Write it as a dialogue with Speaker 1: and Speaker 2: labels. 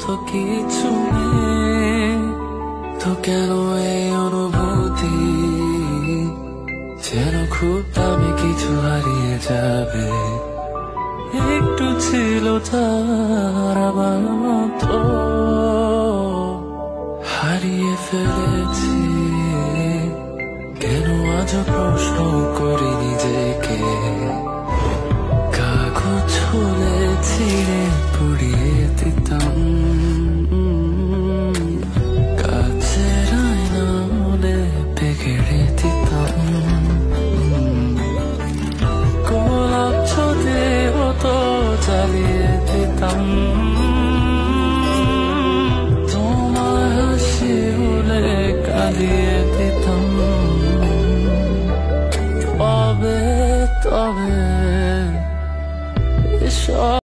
Speaker 1: তো কিছু নেই, তো কেন এই অনুভূতি যেন খুব দামি কিছু হারিয়ে যাবে। একটু ছিল তার আমার মতো, হারিয়ে ফেলেছি। কেন আজ প্রশ্ন করি নিজেকে, কাগজ ছুলে ছিঁড়ে পুড়িয়ে দিতাম, কাছের আয়না মনে পেকেড়ে দিতাম। গোলাপ ছুঁতে হতো জ্বালিয়ে দিতাম।